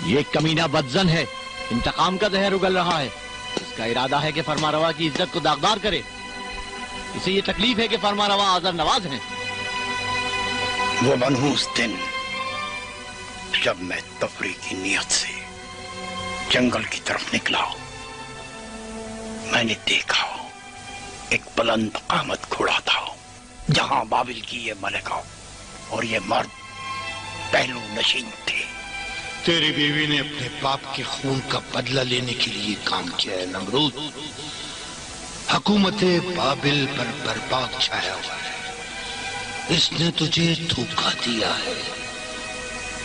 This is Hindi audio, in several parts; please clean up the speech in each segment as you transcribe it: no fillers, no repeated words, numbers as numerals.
ये कमीना बदजन है, इंतकाम का जहर उगल रहा है। इसका इरादा है कि फरमारवा की इज्जत को दागदार करे। इसे ये तकलीफ है कि फरमारवा आज़र नवाज हैं। वो मनहूस दिन जब मैं तफरी की नियत से जंगल की तरफ निकला, मैंने देखा एक बुलंद कामत घोड़ा था, जहां बाबिल की ये मलिका और ये मर्द पहलू नशीन थे। तेरी बीवी ने अपने बाप के खून का बदला लेने के लिए काम किया है नमरूद। हुकूमत बाबिल पर बर्बाद छाया हुआ है। इसने तुझे धोखा दिया है।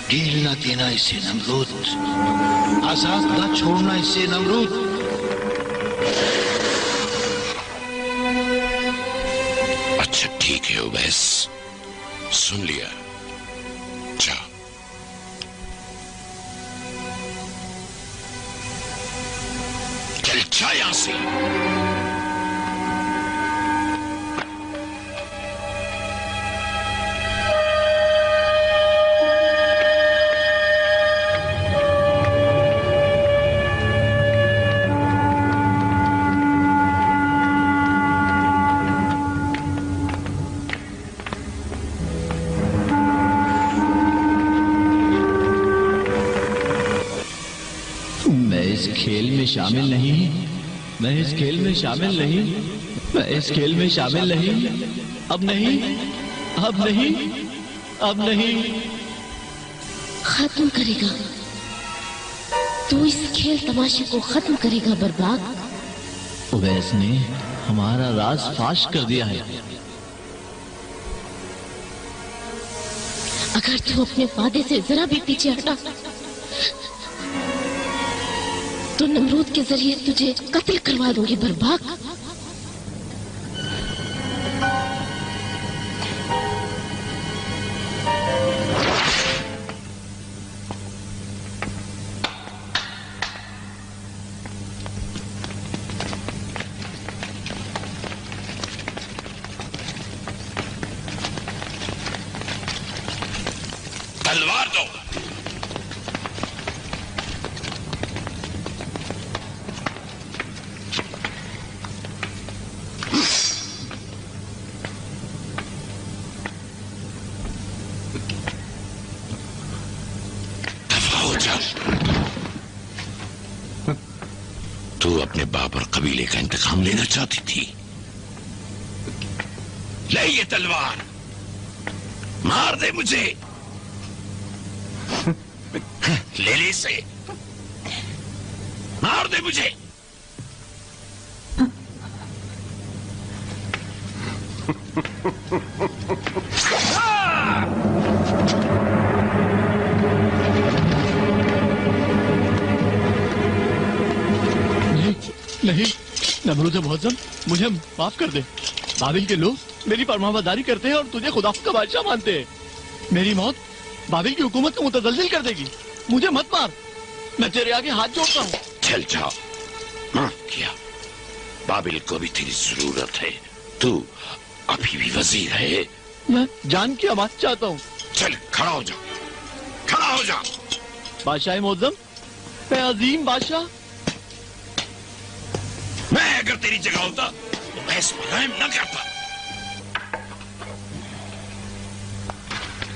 ढील न देना इसे नमरूद, आजाद न छोड़ना इसे नमरूद। अच्छा ठीक है उवैस, सुन लिया। जा। चल जा यहां से। खेल में शामिल नहीं, मैं इस खेल में शामिल नहीं, मैं इस खेल में शामिल नहीं, अब नहीं, अब नहीं, अब नहीं। खत्म करेगा तू इस खेल तमाशे को, खत्म करेगा बर्बाद। उवैस ने हमारा राज फाश कर दिया है। अगर तू अपने वादे से जरा भी पीछे हटा तो नमरूद के जरिए तुझे कत्ल करवा दूंगी बर्बाद। तलवार दो। तू अपने बाप और कबीले का इंतकाम लेना चाहती थी। ले ये तलवार, मार दे मुझे। ले ले इसे, मार दे मुझे। नहीं नमरूद मुअज़्ज़म, मुझे माफ कर दे। बाबिल के लोग मेरी फरमाबरदारी करते हैं और तुझे खुदा का बादशाह मानते हैं। मेरी मौत बाबिल की हुकूमत को मुतज़ल्ज़िल कर देगी। मुझे मत मार, मैं तेरे आगे हाथ जोड़ता हूँ। चल जाओ, माफ किया। बाबिल को भी तेरी जरूरत है। तू अभी भी वजीर है। मैं जान की अमानत चाहता हूँ। चल खड़ा हो जा, खड़ा हो जा। बादशाह मुअज़्ज़म, मैं अजीम बादशाह। मैं अगर तेरी जगह होता तो मैं इस पर रहम न करता।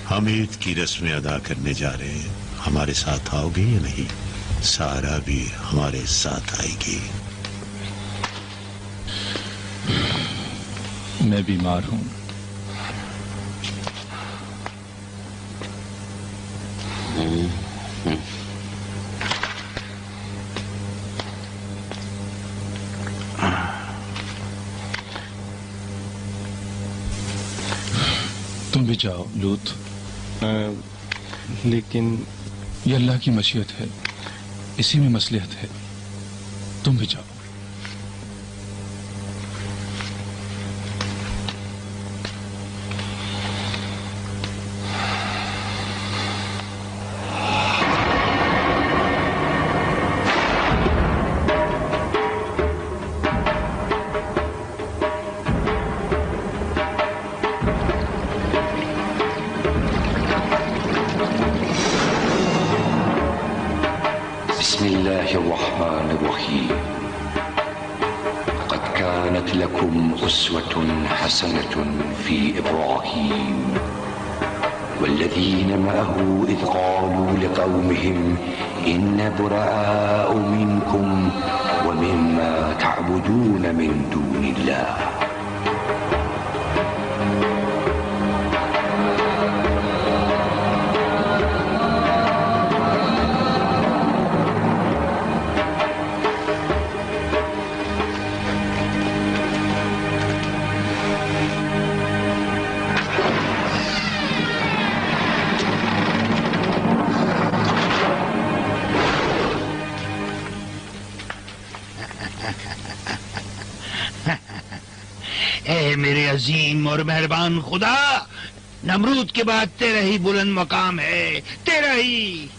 हम ईद की रस्में अदा करने जा रहे हैं। हमारे साथ आओगे या नहीं? सारा भी हमारे साथ आएगी। मैं बीमार हूँ। तुम भी जाओ लूत। लेकिन ये अल्लाह की मशीयत है, इसी में मसलिहत है। तुम भी जाओ। बिस्मिल्लाहिर्रहमानिर्रहीम क़द कानत लकुम उस्वतुन हसनतुन फ़ी इब्राहीम वल्लज़ीन मअहू इज़ क़ालू लिक़ौमिहिम इन्ना बुराअउ मिनकुम व मिम्मा तअबुदून मिन दूनिल्लाह। मेरे अजीम और मेहरबान खुदा, नमरूद के बाद तेरा ही बुलंद मकाम है, तेरा ही।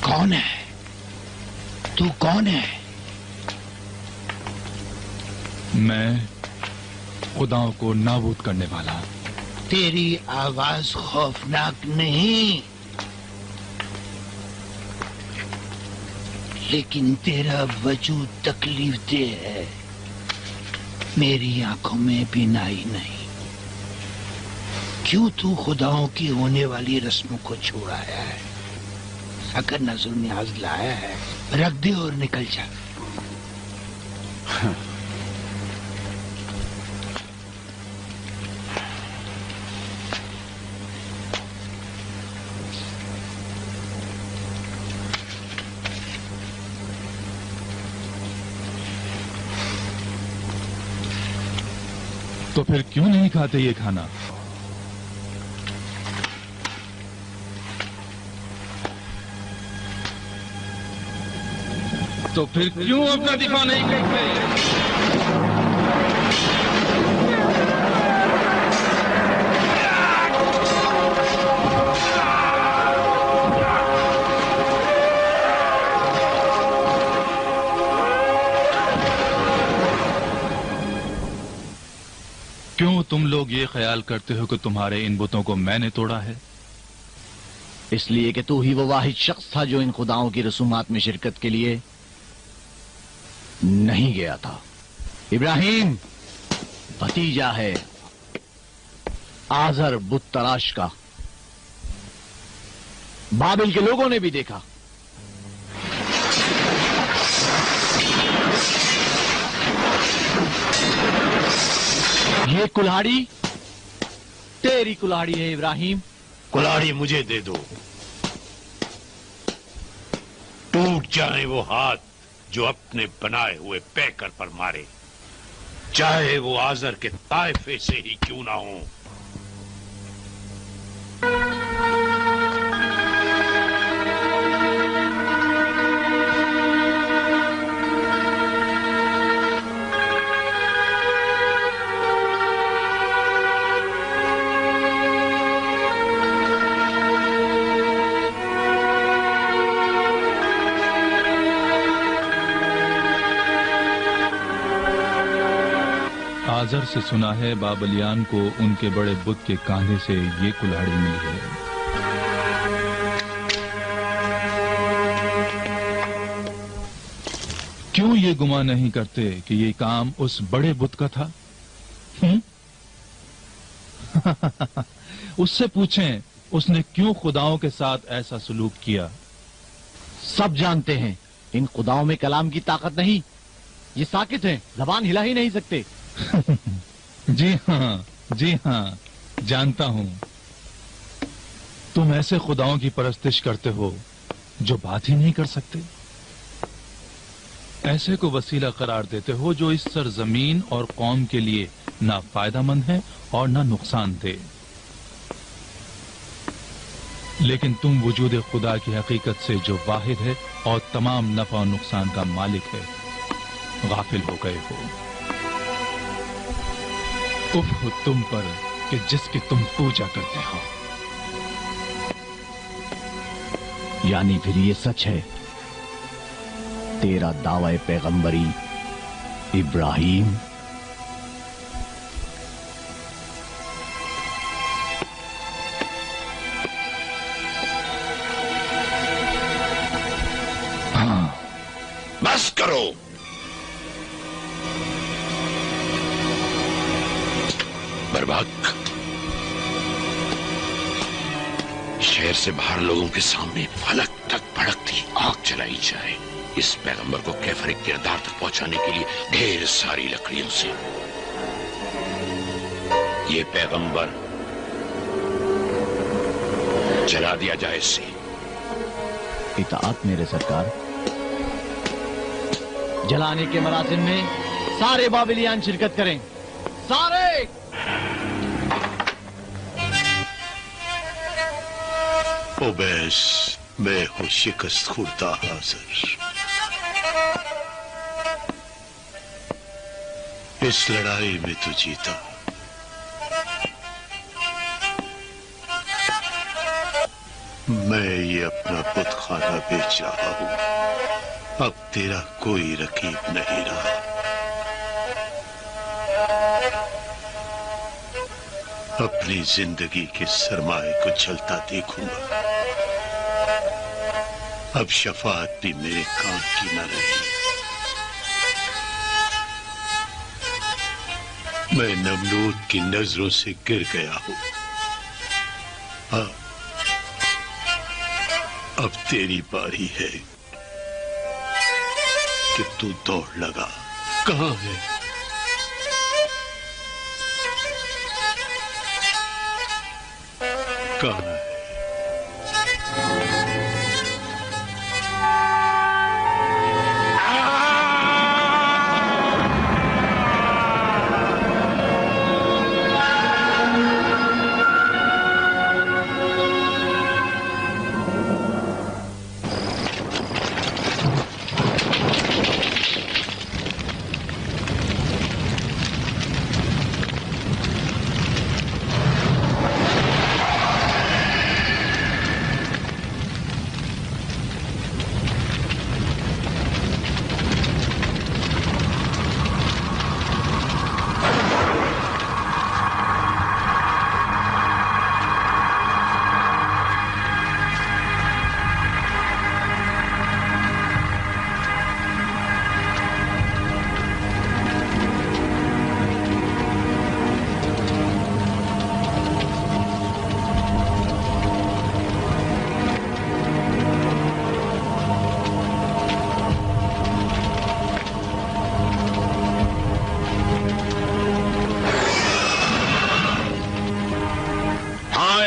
कौन है तू? कौन है? मैं खुदाओं को नाबूद करने वाला। तेरी आवाज खौफनाक नहीं, लेकिन तेरा वजूद तकलीफ दे है। मेरी आंखों में बीनाई नहीं। क्यों तू खुदाओं की होने वाली रस्मों को छुड़ाया है? अगर नजर न्याज लाया है, रख दे और निकल जा। तो फिर क्यों नहीं खाते ये खाना? तो फिर क्यों अपना दिफा नहीं करते? क्यों तुम लोग ये ख्याल करते हो कि तुम्हारे इन बुतों को मैंने तोड़ा है? इसलिए कि तू ही वो वाहिद शख्स था जो इन खुदाओं की रसूमात में शिरकत के लिए नहीं गया था। इब्राहिम भतीजा है आजर बुत तराश का। बाबिल के लोगों ने भी देखा। ये कुल्हाड़ी तेरी कुल्हाड़ी है इब्राहिम। कुल्हाड़ी मुझे दे दो। टूट जाए वो हाथ जो अपने बनाए हुए पैकर पर मारे, चाहे वो आजर के ताइफे से ही क्यों ना हो। आजर से सुना है बाबलियान को उनके बड़े बुत के कांधे से ये कुल्हाड़ी मिली है। क्यों ये गुमान नहीं करते कि ये काम उस बड़े बुत का था? उससे पूछें उसने क्यों खुदाओं के साथ ऐसा सलूक किया। सब जानते हैं इन खुदाओं में कलाम की ताकत नहीं। ये साकित हैं, जबान हिला ही नहीं सकते। जी हाँ, जानता हूं। तुम ऐसे खुदाओं की परस्तिश करते हो जो बात ही नहीं कर सकते। ऐसे को वसीला करार देते हो जो इस सरजमीन और कौम के लिए ना फायदामंद है और ना नुकसानदेह। लेकिन तुम वजूद खुदा की हकीकत से जो वाहिद है और तमाम नफा और नुकसान का मालिक है, गाफिल हो गए हो। उफ हो तुम पर कि जिसकी तुम पूजा करते हो। यानी फिर ये सच है, तेरा दावा पैगंबरी इब्राहिम बर्बाद, शहर से बाहर लोगों के सामने फलक तक भड़कती आग जलाई जाए। इस पैगंबर को कैफर किरदार तक पहुंचाने के लिए ढेर सारी लकड़ियों से ये पैगंबर जला दिया जाए। इससे इताअत मेरे सरकार। जलाने के मरासिम में सारे बाबिलियान शिरकत करें, सारे। ओबैस, मैं हूं शिकस्त खुर्दा हाजिर। इस लड़ाई में तू जीता, मैं ये अपना बुतखाना बेच रहा हूं। अब तेरा कोई रकीब नहीं रहा। अपनी जिंदगी के सरमाए को चलता देखूंगा। अब शफाअत भी मेरे काम की न रही। मैं नमरूद की नजरों से गिर गया हूं। अब तेरी बारी है कि तू दौड़ लगा। कहां है? कहां है?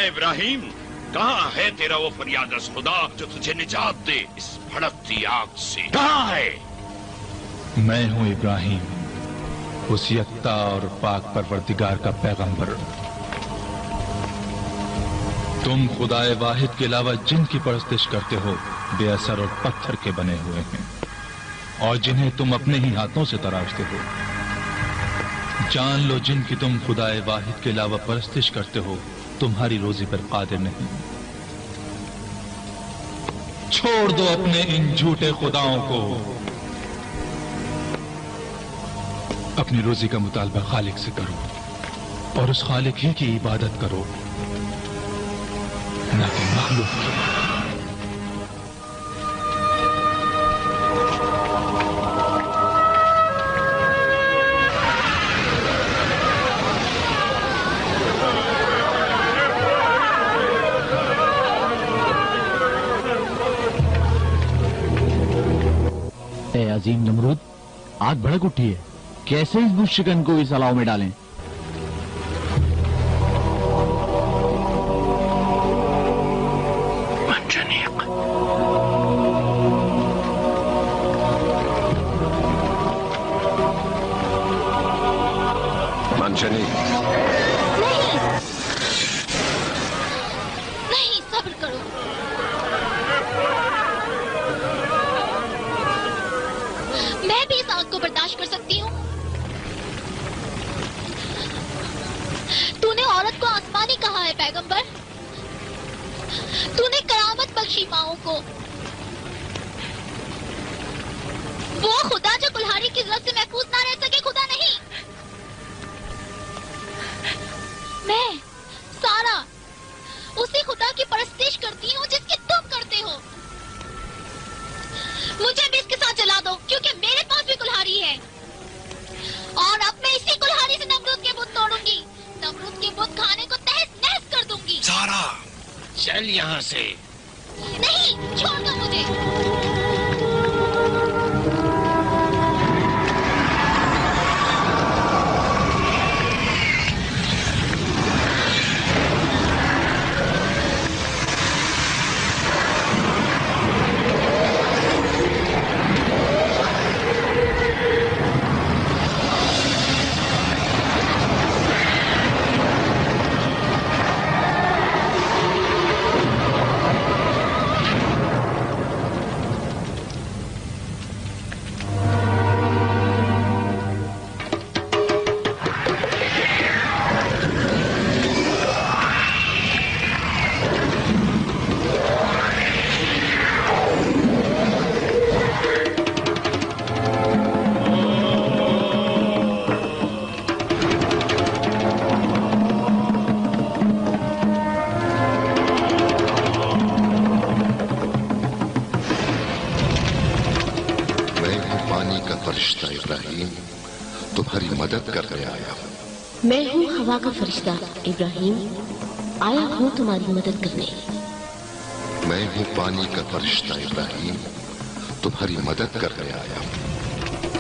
इब्राहिम, कहाँ है तेरा वो फरियादरस खुदा जो तुझे निजात दे इस भड़कती आग से? कहाँ है? मैं हूं इब्राहिम, उस यक्ता और पाक परवरदिगार का पैगंबर। तुम खुदाए वाहिद के अलावा जिनकी परस्तिश करते हो बेअसर और पत्थर के बने हुए हैं, और जिन्हें तुम अपने ही हाथों से तराशते हो। जान लो, जिनकी तुम खुदाए वाहिद के अलावा परस्तिश करते हो तुम्हारी रोजी पर कादिर नहीं। छोड़ दो अपने इन झूठे खुदाओं को, अपनी रोजी का मुतालबा खालिक से करो और उस खालिक ही की इबादत करो, ना कि मखलूक की। अजीम नमरूद, आग भड़क उठी है। कैसे इस बुशकन को इस अलाव में डालें? नहीं, सब्र करो। मैं भी इस आग को बर्दाश्त कर सकती हूँ। तूने औरत को आसमानी कहा है पैगंबर। तूने करामत बख्शी माओं को। वो खुदा जो कुल्हाड़ी की जरूरत से महफूज ना रह सके खुदा नहीं। मैं सारा उसी खुदा की परस्तिश करती हूँ जिसकी तुम करते हो। मुझे भी इसके साथ जला दो, क्योंकि मेरे पास भी कुल्हाड़ी है, और अब मैं इसी कुल्हाड़ी से नमरूद के बुत तोड़ूंगी। नमरूद चल यहाँ से। नहीं, छोड़ दो मुझे। फरिश्ता इब्राहिम तुम्हारी मदद करने आया हूँ। मैं हूँ हवा का फरिश्ता इब्राहिम, आया हूँ तुम्हारी मदद करने। मैं हूँ पानी का फरिश्ता इब्राहिम, तुम्हारी मदद करने आया हूँ।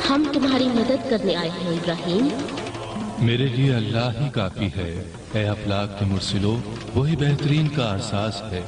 हम तुम्हारी मदद करने आए हैं इब्राहिम। मेरे लिए अल्लाह ही काफी है। ए अफलाक के मुर्सिलो, वही बेहतरीन का एहसास है।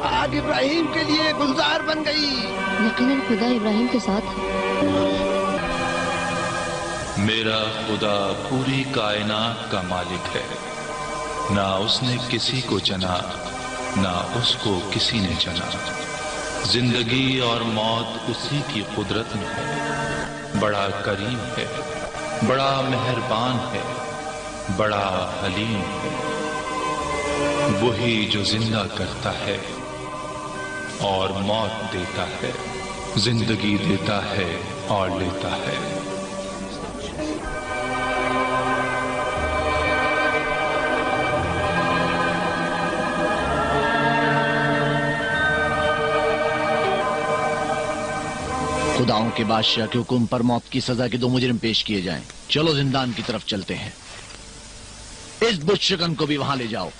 आग इब्राहिम के लिए गुलजार बन गई। यकीनन खुदा इब्राहिम के साथ है। मेरा खुदा पूरी कायनात का मालिक है। ना उसने किसी को चना, ना उसको किसी ने चना। जिंदगी और मौत उसी की कुदरत में है। बड़ा करीम है, बड़ा मेहरबान है, बड़ा हलीम है। वही जो जिंदा करता है और मौत देता है, जिंदगी देता है और लेता है। खुदाओं के बादशाह के हुक्म पर मौत की सजा के 2 मुजरिम पेश किए जाएं। चलो जिंदान की तरफ चलते हैं। इस बुशकन को भी वहां ले जाओ।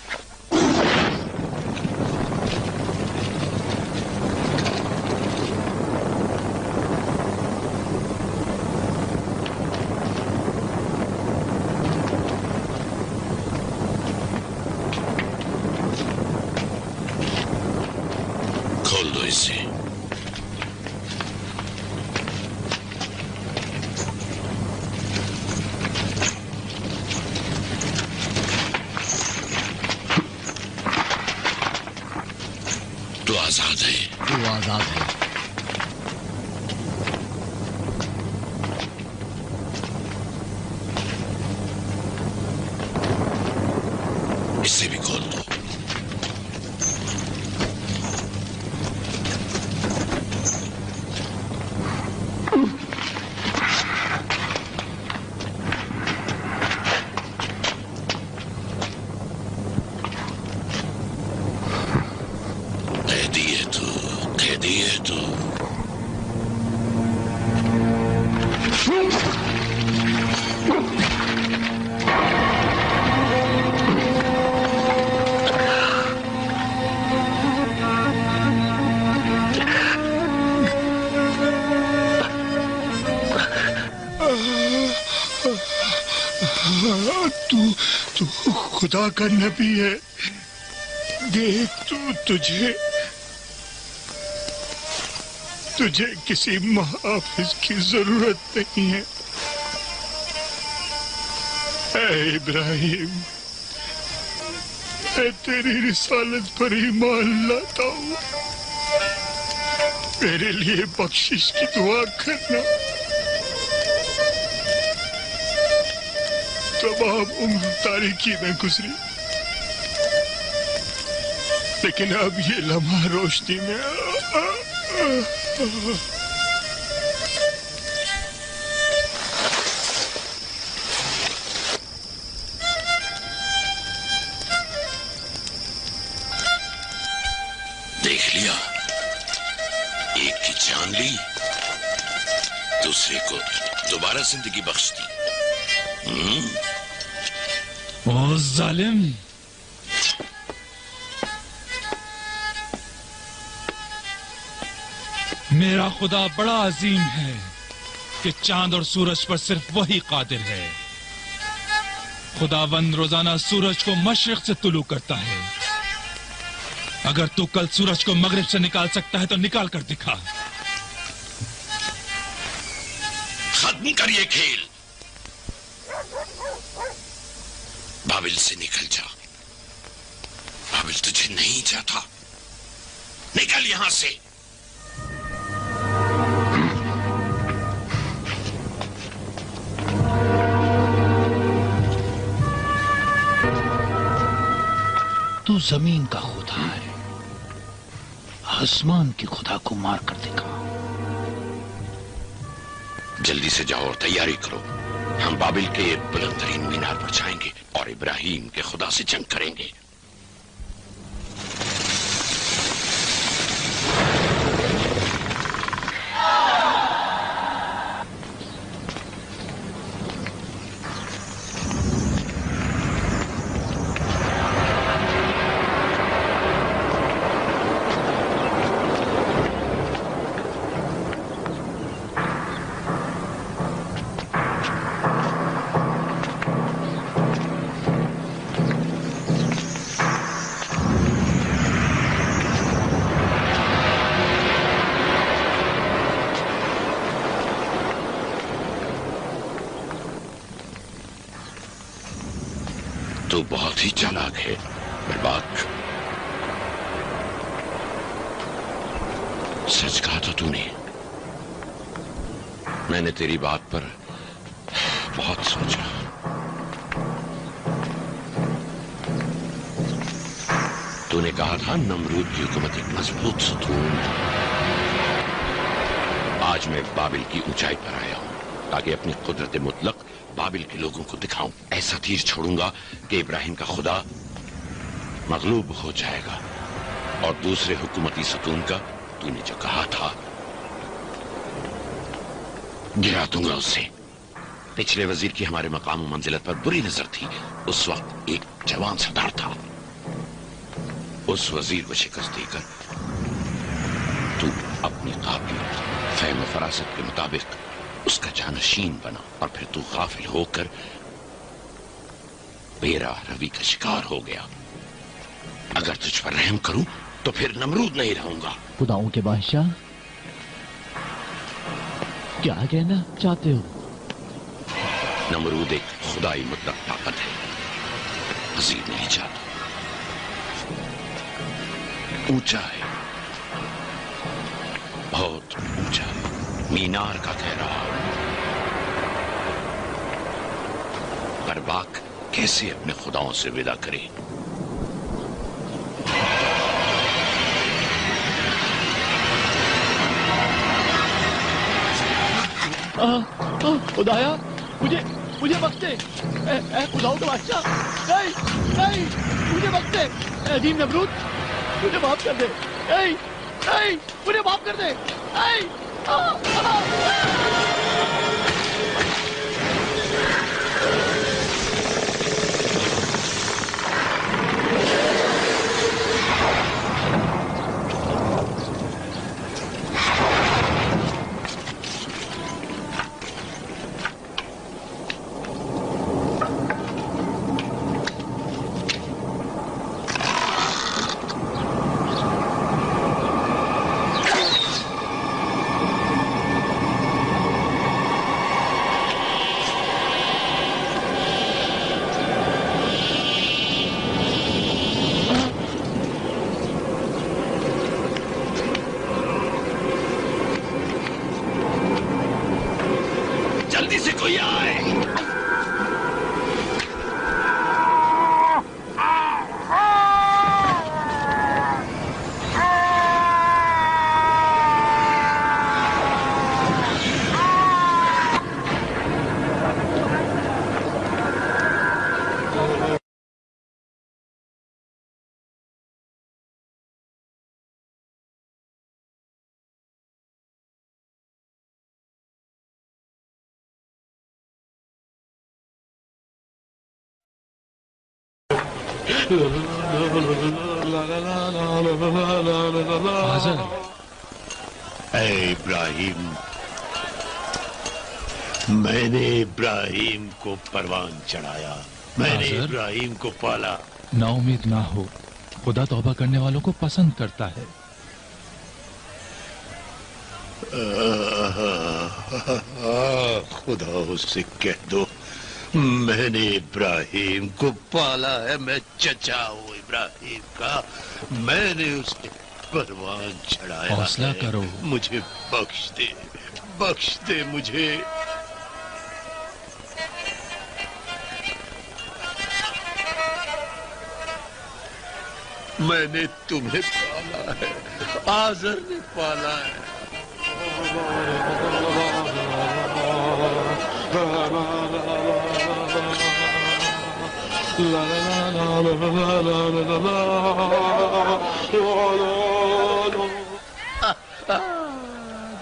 खोल दो इसे। तू आजाद है। इसे भी खोल दो। तू खुदा का नबी है। देख तुझे किसी मुहाफिज की जरूरत नहीं है। ऐ इब्राहिम, मैं तेरी रिसालत पर ईमान लाता हूँ। मेरे लिए बख्शिश की दुआ करना। तमाम उम्र तारीकी में गुजरी, लेकिन अब ये लम्हा रोशनी में देख लिया, एक की जान ली, दूसरे को दोबारा जिंदगी बख्श दी। ओ जालिम, मेरा खुदा बड़ा अजीम है कि चांद और सूरज पर सिर्फ वही कादिर है। खुदावंद रोजाना सूरज को मशरिक से तुलू करता है। अगर तू कल सूरज को मगरिब से निकाल सकता है तो निकाल कर दिखा। खत्म कर ये खेल, बाबिल से निकल जा। बाबिल तुझे नहीं चाहता, निकल यहां से। तू जमीन का खुदा है, आसमान के खुदा को मार कर दिखा। जल्दी से जाओ और तैयारी करो। हम बाबिल के बुलंदतरीन मीनार पर जाएंगे और इब्राहिम के खुदा से जंग करेंगे। तो बहुत ही चालाक है बर्बाद। सच कहा था तूने। मैंने तेरी बात पर बहुत सोचा। तूने कहा था नमरूद की हुकूमत एक मजबूत सतून। आज मैं बाबिल की ऊंचाई पर आया हूं ताकि अपनी कुदरत मुतलक बाबिल के लोगों को दिखाऊं। ऐसा तीर छोड़ूंगा कि इब्राहिम का खुदा मगलूब हो जाएगा और दूसरे हुकूमती सतून का तूने जो कहा था गिरा दूंगा उसे। पिछले वजीर की हमारे मकाम मंजिलत पर बुरी नजर थी। उस वक्त एक जवान सरदार था। उस वजीर को शिकस्त देकर तू अपनी काबिलियत फहम फरासत के मुताबिक उसका जानशीन बना और फिर तू गाफिल होकर बेरा रवि का शिकार हो गया। अगर तुझ पर रहम करूं तो फिर नमरूद नहीं रहूंगा। खुदाओं के बादशाह, क्या कहना चाहते हो? नमरूद एक खुदाई मुतलक ताकत है, मजीद नहीं चाहता। ऊंचा है, बहुत ऊंचा, मीनार का घेरा। बर्बाक कैसे अपने खुदाओं से विदा करे? खुदाया, मुझे बख्शे। ए खुदाओं का बादशाह, नहीं नहीं, मुझे बख्शे। अजीम नमरूद, मुझे माफ कर दे। नहीं नहीं, मुझे माफ कर दे। नहीं। जल्दी से कोई आए। आज़र, ऐ इब्राहिम, मैंने इब्राहिम को परवान चढ़ाया, मैंने आज़र? इब्राहिम को पाला। नाउमीद ना हो, खुदा तौबा करने वालों को पसंद करता है। खुदा उससे कह दो, मैंने इब्राहिम को पाला है, मैं चचा हूँ इब्राहिम का, मैंने उसके परवान चढ़ाया। हौसला करो। मुझे बख्श दे मुझे। मैंने तुम्हें पाला है, आज़र ने पाला है।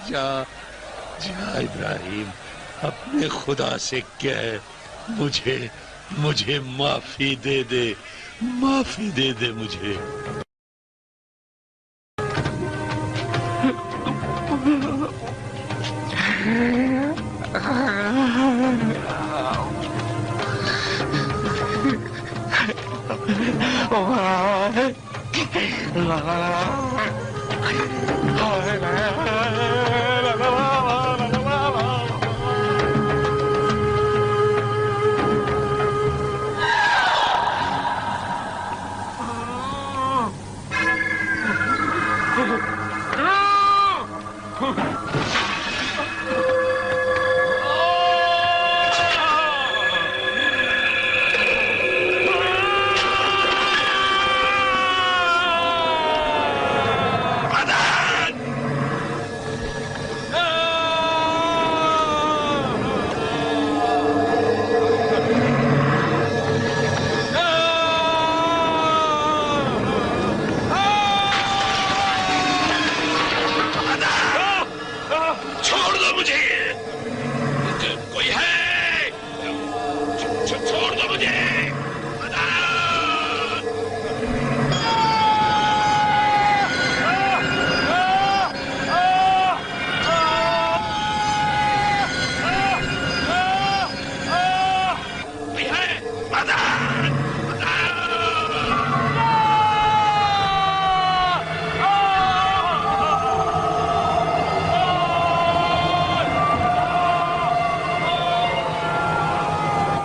जा इब्राहिम, अपने खुदा से कह, मुझे माफी दे दे, माफी दे दे मुझे।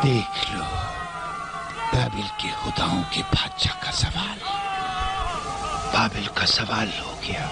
देख लो, बाबिल के खुदाओं के बादशाह का सवाल, बाबिल का सवाल हो गया।